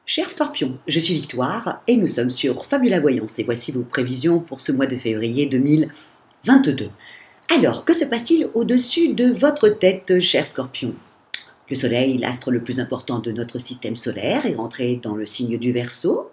Chers Scorpions, je suis Victoire et nous sommes sur Fabula Voyance et voici vos prévisions pour ce mois de février 2022. Alors, que se passe-t-il au-dessus de votre tête, chers Scorpions? Le Soleil, l'astre le plus important de notre système solaire, est rentré dans le signe du Verseau.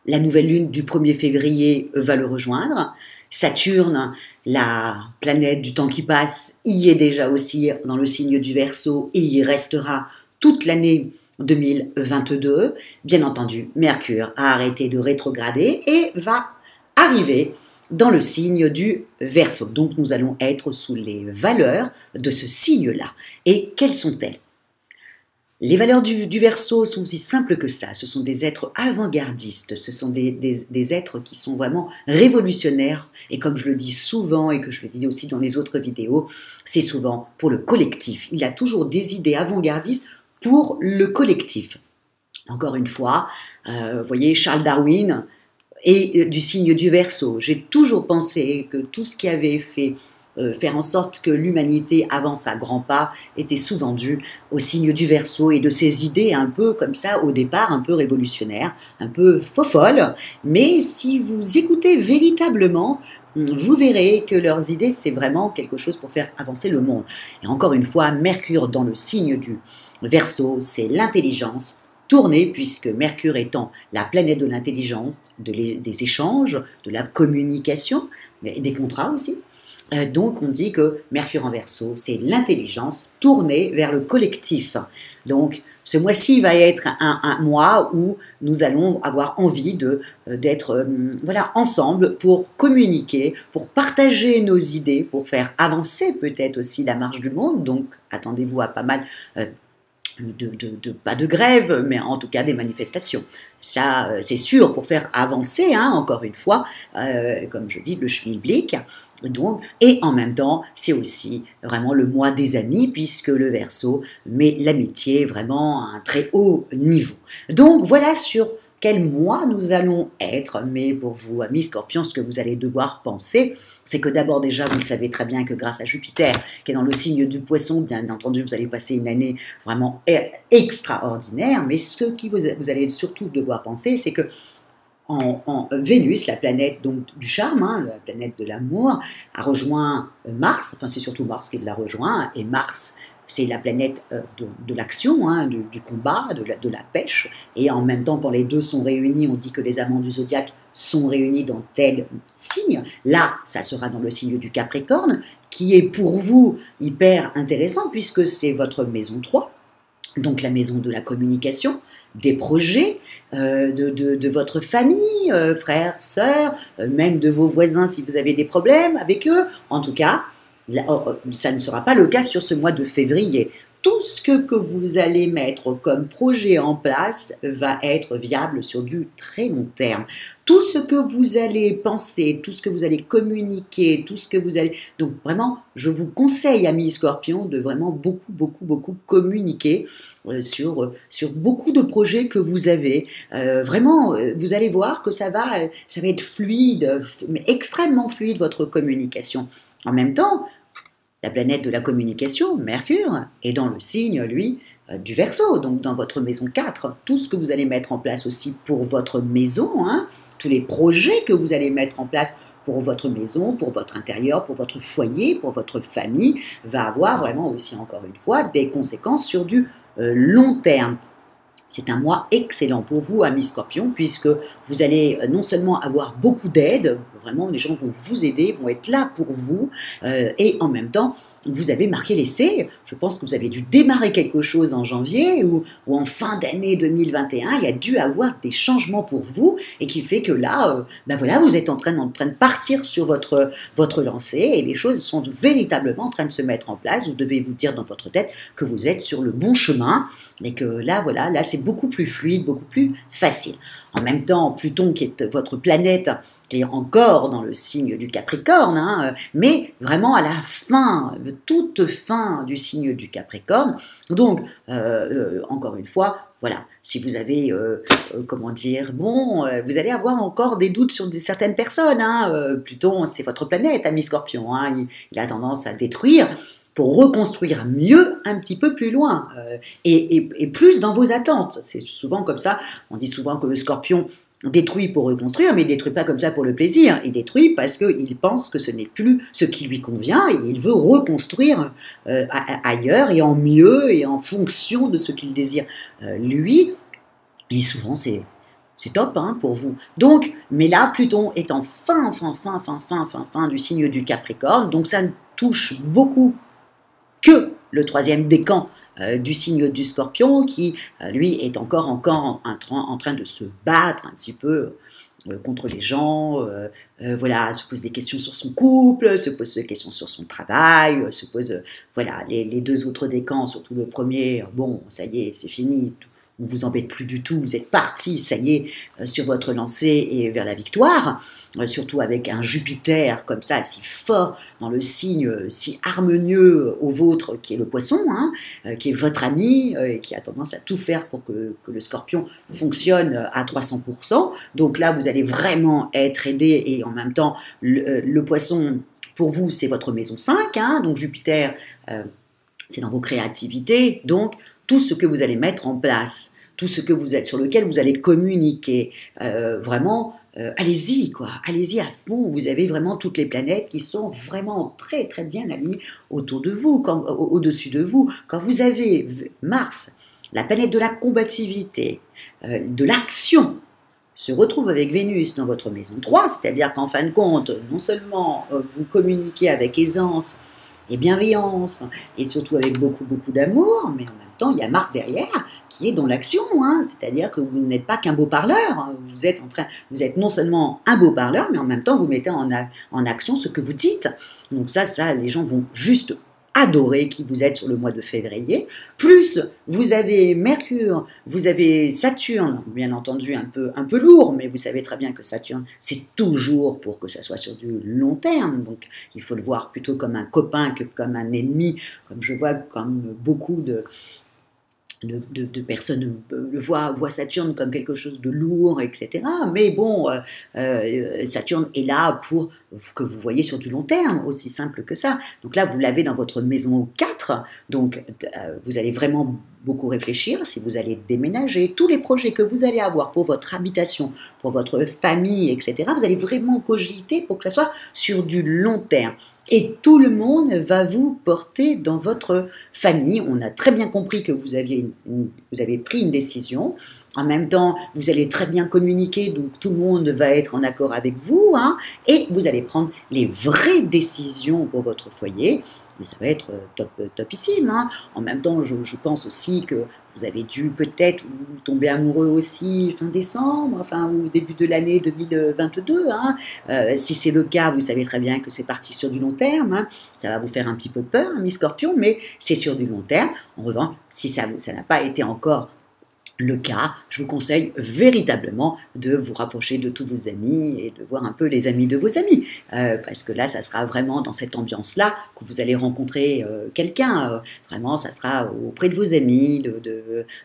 La nouvelle lune du 1er février va le rejoindre. Saturne, la planète du temps qui passe, y est déjà aussi dans le signe du Verseau et y restera toute l'année 2022. Bien entendu, Mercure a arrêté de rétrograder et va arriver dans le signe du Verseau. Donc nous allons être sous les valeurs de ce signe-là. Et quelles sont-elles? Les valeurs du Verseau sont aussi simples que ça. Ce sont des êtres avant-gardistes, ce sont des êtres qui sont vraiment révolutionnaires. Et comme je le dis souvent et que je le dis aussi dans les autres vidéos, c'est souvent pour le collectif. Il y a toujours des idées avant-gardistes pour le collectif. Encore une fois, vous voyez, Charles Darwin est du signe du Verseau. J'ai toujours pensé que tout ce qui avait fait faire en sorte que l'humanité avance à grands pas était souvent dû au signe du Verseau et de ces idées un peu comme ça au départ, un peu révolutionnaires, un peu faux-folles, mais si vous écoutez véritablement, vous verrez que leurs idées, c'est vraiment quelque chose pour faire avancer le monde. Et encore une fois, Mercure dans le signe du Verseau, c'est l'intelligence tournée, puisque Mercure étant la planète de l'intelligence, des échanges, de la communication, des contrats aussi. Donc on dit que Mercure en Verseau, c'est l'intelligence tournée vers le collectif. Donc ce mois-ci va être un mois où nous allons avoir envie d'être voilà, ensemble pour communiquer, pour partager nos idées, pour faire avancer peut-être aussi la marche du monde. Donc attendez-vous à pas mal pas de grève, mais en tout cas des manifestations. Ça, c'est sûr, pour faire avancer, hein, encore une fois, comme je dis, le schmilblick. Donc, et en même temps, c'est aussi vraiment le mois des amis, puisque le Verseau met l'amitié vraiment à un très haut niveau. Donc, voilà sur quel mois nous allons être. Mais pour vous, amis Scorpions, ce que vous allez devoir penser, c'est que d'abord déjà, vous le savez très bien que grâce à Jupiter, qui est dans le signe du Poisson, bien entendu, vous allez passer une année vraiment extraordinaire. Mais ce que vous allez surtout devoir penser, c'est que en Vénus, la planète donc, du charme, hein, la planète de l'amour, a rejoint Mars, enfin c'est surtout Mars qui l'a rejoint, et Mars, c'est la planète de l'action, hein, du combat, de la pêche, et en même temps, quand les deux sont réunis, on dit que les amants du zodiaque sont réunis dans tel signe. Là, ça sera dans le signe du Capricorne, qui est pour vous hyper intéressant, puisque c'est votre maison 3, donc la maison de la communication, des projets, de votre famille, frères, sœurs, même de vos voisins si vous avez des problèmes avec eux. En tout cas, ça ne sera pas le cas sur ce mois de février. Tout ce que vous allez mettre comme projet en place va être viable sur du très long terme. Tout ce que vous allez penser, tout ce que vous allez communiquer, tout ce que vous allez... Donc vraiment, je vous conseille, amis Scorpions, de vraiment beaucoup communiquer sur beaucoup de projets que vous avez. Vraiment, vous allez voir que ça va être fluide, mais extrêmement fluide, votre communication. En même temps, la planète de la communication, Mercure, est dans le signe, lui, du Verseau, donc dans votre maison 4. Tout ce que vous allez mettre en place aussi pour votre maison, hein, tous les projets que vous allez mettre en place pour votre maison, pour votre intérieur, pour votre foyer, pour votre famille, va avoir vraiment aussi, encore une fois, des conséquences sur du long terme. C'est un mois excellent pour vous, amis Scorpions, puisque vous allez non seulement avoir beaucoup d'aide, vraiment les gens vont vous aider, vont être là pour vous, et en même temps, vous avez marqué l'essai. Je pense que vous avez dû démarrer quelque chose en janvier ou en fin d'année 2021. Il y a dû avoir des changements pour vous et qui fait que là, ben voilà, vous êtes en train de partir sur votre lancée et les choses sont véritablement en train de se mettre en place. Vous devez vous dire dans votre tête que vous êtes sur le bon chemin et que là, voilà, là c'est beaucoup plus fluide, beaucoup plus facile. En même temps, Pluton, qui est votre planète, qui est encore dans le signe du Capricorne, hein, mais vraiment à la fin, toute fin du signe du Capricorne. Donc, encore une fois, voilà, si vous avez, comment dire, bon, vous allez avoir encore des doutes sur certaines personnes. Hein, Pluton, c'est votre planète, ami Scorpion, hein, il a tendance à détruire. pour reconstruire mieux un petit peu plus loin et plus dans vos attentes. C'est souvent comme ça, on dit souvent que le scorpion détruit pour reconstruire, mais il ne détruit pas comme ça pour le plaisir. Il détruit parce qu'il pense que ce n'est plus ce qui lui convient et il veut reconstruire ailleurs et en mieux et en fonction de ce qu'il désire. Lui, et souvent c'est top hein, pour vous. Donc, mais là, Pluton est en fin du signe du Capricorne, donc ça ne touche beaucoup que le troisième décan du signe du Scorpion, qui, lui, est encore en train de se battre un petit peu contre les gens, voilà, se pose des questions sur son couple, se pose des questions sur son travail, se pose, voilà, les deux autres décans, surtout le premier, bon, ça y est, c'est fini, on ne vous embête plus du tout, vous êtes parti, ça y est, sur votre lancée et vers la victoire, surtout avec un Jupiter comme ça, si fort, dans le signe si harmonieux au vôtre, qui est le poisson, hein, qui est votre ami, et qui a tendance à tout faire pour que le scorpion fonctionne à 300%. Donc là, vous allez vraiment être aidé, et en même temps, le poisson, pour vous, c'est votre maison 5, hein, donc Jupiter, c'est dans vos créativités, donc tout ce que vous allez mettre en place, tout ce que vous êtes, sur lequel vous allez communiquer, vraiment, allez-y, quoi, allez-y à fond, vous avez vraiment toutes les planètes qui sont vraiment très très bien alignées autour de vous, au-dessus de vous. Quand vous avez Mars, la planète de la combativité, de l'action, se retrouve avec Vénus dans votre maison 3, c'est-à-dire qu'en fin de compte, non seulement vous communiquez avec aisance et bienveillance, et surtout avec beaucoup d'amour, mais en même temps, il y a Mars derrière, qui est dans l'action, hein, c'est-à-dire que vous n'êtes pas qu'un beau parleur, hein, vous êtes non seulement un beau parleur, mais en même temps, vous mettez en action ce que vous dites. Donc ça, les gens vont juste adorer qui vous êtes sur le mois de février. Plus, vous avez Mercure, vous avez Saturne, bien entendu un peu lourd, mais vous savez très bien que Saturne, c'est toujours pour que ça soit sur du long terme. Donc, il faut le voir plutôt comme un copain que comme un ennemi, comme je vois comme beaucoup de personnes voient Saturne comme quelque chose de lourd, etc. Mais bon, Saturne est là pour que vous voyez sur du long terme, aussi simple que ça. Donc là, vous l'avez dans votre maison 4, donc vous allez vraiment beaucoup réfléchir si vous allez déménager, tous les projets que vous allez avoir pour votre habitation, pour votre famille, etc., vous allez vraiment cogiter pour que ça soit sur du long terme. Et tout le monde va vous porter dans votre famille. On a très bien compris que vous avez pris une décision. En même temps, vous allez très bien communiquer, donc tout le monde va être en accord avec vous, hein, et vous allez prendre les vraies décisions pour votre foyer. Mais ça va être topissime. Hein. En même temps, je pense aussi que vous avez dû peut-être vous tomber amoureux aussi fin décembre, enfin, ou début de l'année 2022. Hein. Si c'est le cas, vous savez très bien que c'est parti sur du long terme. Hein. Ça va vous faire un petit peu peur, hein, mi-scorpion, mais c'est sur du long terme. En revanche, si ça n'a pas été encore le cas, je vous conseille véritablement de vous rapprocher de tous vos amis et de voir un peu les amis de vos amis, parce que là, ça sera vraiment dans cette ambiance-là que vous allez rencontrer quelqu'un, vraiment, ça sera auprès de vos amis,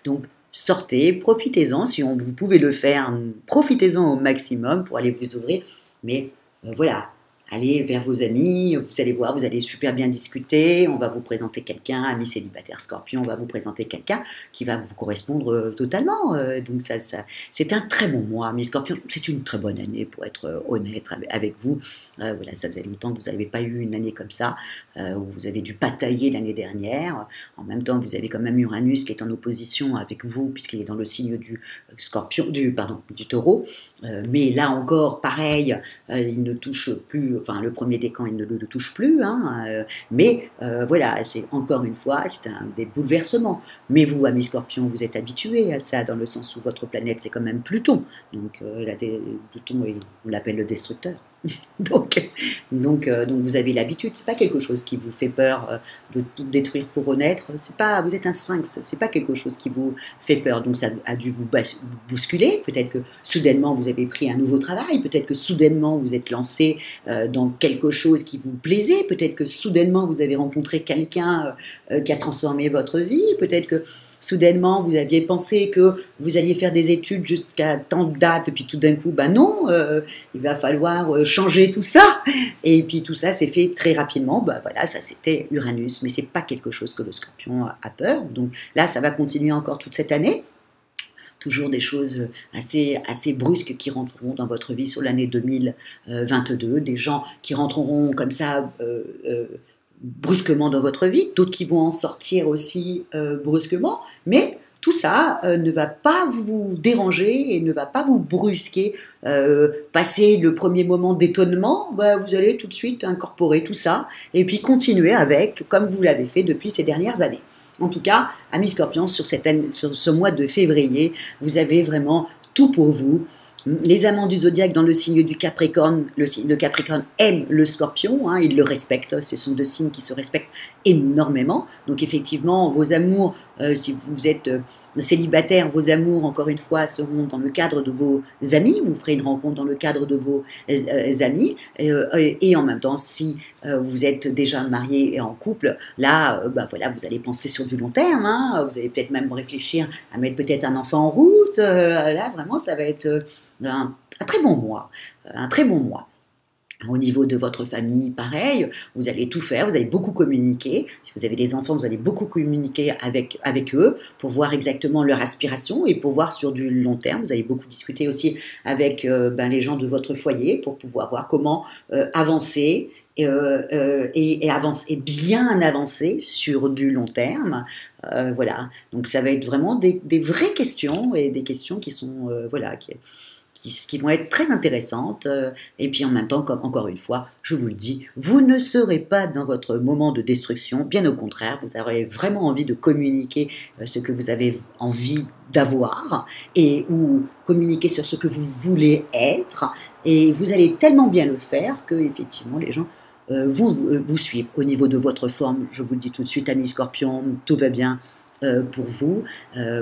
donc sortez, profitez-en, si vous pouvez le faire, profitez-en au maximum pour aller vous ouvrir, mais voilà. Allez vers vos amis, vous allez voir, vous allez super bien discuter, on va vous présenter quelqu'un, ami célibataire scorpion, on va vous présenter quelqu'un qui va vous correspondre totalement. Donc ça, c'est un très bon mois, mes scorpions, c'est une très bonne année pour être honnête avec vous. Voilà, ça faisait longtemps que vous n'avez pas eu une année comme ça, où vous avez dû batailler l'année dernière. En même temps, vous avez quand même Uranus qui est en opposition avec vous, puisqu'il est dans le signe du scorpion, du taureau. Mais là encore, pareil, il ne touche plus. Enfin, le premier décan, il ne le touche plus, hein, mais voilà, c'est encore une fois, c'est des bouleversements. Mais vous, amis scorpions, vous êtes habitués à ça, dans le sens où votre planète, c'est quand même Pluton. Donc, Pluton, on l'appelle le destructeur. donc, vous avez l'habitude, c'est pas quelque chose qui vous fait peur de tout détruire pour renaître, c'est pas, vous êtes un sphinx, c'est pas quelque chose qui vous fait peur, donc ça a dû vous bousculer, peut-être que soudainement vous avez pris un nouveau travail, peut-être que soudainement vous êtes lancé dans quelque chose qui vous plaisait, peut-être que soudainement vous avez rencontré quelqu'un qui a transformé votre vie, peut-être que soudainement vous aviez pensé que vous alliez faire des études jusqu'à tant de date, et puis tout d'un coup, ben non, il va falloir changer tout ça. Et puis tout ça s'est fait très rapidement. Ben voilà, ça c'était Uranus, mais c'est pas quelque chose que le Scorpion a peur. Donc là, ça va continuer encore toute cette année. Toujours des choses assez brusques qui rentreront dans votre vie sur l'année 2022, des gens qui rentreront comme ça brusquement dans votre vie, d'autres qui vont en sortir aussi brusquement, mais tout ça ne va pas vous déranger et ne va pas vous brusquer. Passer le premier moment d'étonnement, bah, vous allez tout de suite incorporer tout ça et puis continuer avec, comme vous l'avez fait depuis ces dernières années. En tout cas, amis Scorpions, sur ce mois de février, vous avez vraiment tout pour vous. Les amants du zodiaque dans le signe du Capricorne, le Capricorne aime le Scorpion, il le respecte, ce sont deux signes qui se respectent énormément. Donc effectivement, vos amours, si vous êtes célibataire, vos amours, encore une fois, seront dans le cadre de vos amis, vous ferez une rencontre dans le cadre de vos amis, et en même temps, si vous êtes déjà marié et en couple, là, voilà, vous allez penser sur du long terme, vous allez peut-être même réfléchir à mettre peut-être un enfant en route, là, vraiment, ça va être un très bon mois, un très bon mois. Au niveau de votre famille, pareil, vous allez tout faire, vous allez beaucoup communiquer. Si vous avez des enfants, vous allez beaucoup communiquer avec eux pour voir exactement leur aspiration et pour voir sur du long terme. Vous allez beaucoup discuter aussi avec les gens de votre foyer pour pouvoir voir comment avancer et bien avancer sur du long terme. Voilà, donc ça va être vraiment des vraies questions et des questions qui sont, qui vont être très intéressantes, et puis en même temps, comme encore une fois, je vous le dis, vous ne serez pas dans votre moment de destruction, bien au contraire, vous aurez vraiment envie de communiquer ce que vous avez envie d'avoir, ou communiquer sur ce que vous voulez être, et vous allez tellement bien le faire que effectivement les gens vous suivent. Au niveau de votre forme, je vous le dis tout de suite, amis Scorpions, tout va bien pour vous,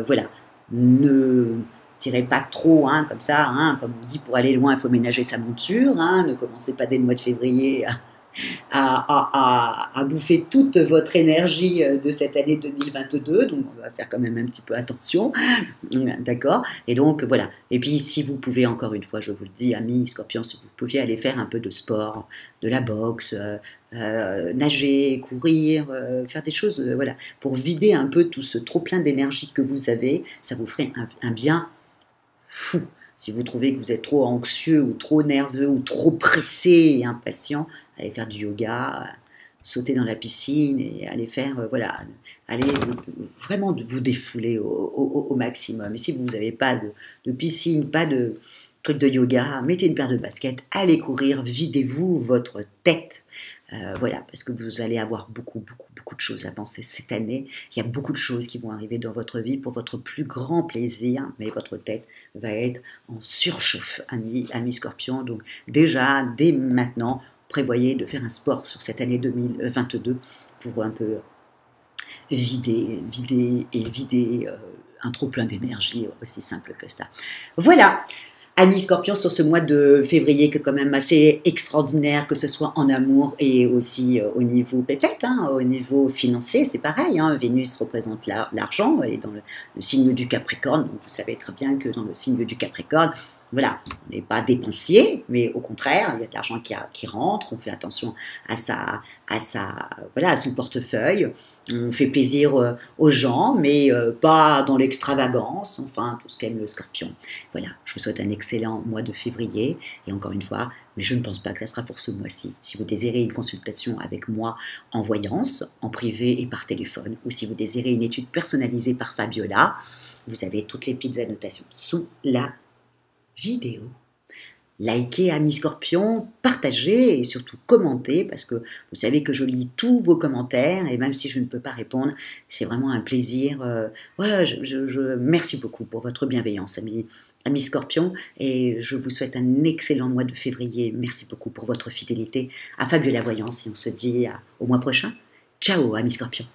voilà, ne tirez pas trop, comme ça, comme on dit, pour aller loin, il faut ménager sa monture, ne commencez pas dès le mois de février à bouffer toute votre énergie de cette année 2022, donc on va faire quand même un petit peu attention, d'accord? Et donc voilà, et puis si vous pouvez, encore une fois, je vous le dis, amis Scorpions, si vous pouviez aller faire un peu de sport, de la boxe, nager, courir, faire des choses, voilà, pour vider un peu tout ce trop plein d'énergie que vous avez, ça vous ferait un bien fou. Si vous trouvez que vous êtes trop anxieux ou trop nerveux ou trop pressé et impatient, allez faire du yoga, sauter dans la piscine et aller faire, allez vraiment vous défouler au maximum. Et si vous n'avez pas de piscine, pas de truc de yoga, mettez une paire de baskets, allez courir, videz-vous votre tête. Voilà, parce que vous allez avoir beaucoup de choses à penser cette année. Il y a beaucoup de choses qui vont arriver dans votre vie pour votre plus grand plaisir, mais votre tête va être en surchauffe, amis Scorpions. Donc déjà, dès maintenant, prévoyez de faire un sport sur cette année 2022 pour un peu vider un trop plein d'énergie, aussi simple que ça. Voilà. Amis Scorpions, sur ce mois de février qui est quand même assez extraordinaire, que ce soit en amour et aussi au niveau pépette, au niveau financier, c'est pareil. Vénus représente l'argent et dans le signe du Capricorne, donc vous savez très bien que dans le signe du Capricorne, voilà, on n'est pas dépensier, mais au contraire, il y a de l'argent qui rentre, on fait attention à son portefeuille, on fait plaisir aux gens, mais pas dans l'extravagance, enfin, tout ce qu'aime le Scorpion. Voilà, je vous souhaite un excellent mois de février, et encore une fois, mais je ne pense pas que ça sera pour ce mois-ci. Si vous désirez une consultation avec moi en voyance, en privé et par téléphone, ou si vous désirez une étude personnalisée par Fabiola, vous avez toutes les petites annotations sous la vidéo. Likez, amis Scorpions, partagez et surtout commentez, parce que vous savez que je lis tous vos commentaires et même si je ne peux pas répondre, c'est vraiment un plaisir. Merci beaucoup pour votre bienveillance, amis Scorpions, et je vous souhaite un excellent mois de février. Merci beaucoup pour votre fidélité à Fabiola Voyance et on se dit au mois prochain. Ciao, amis Scorpions.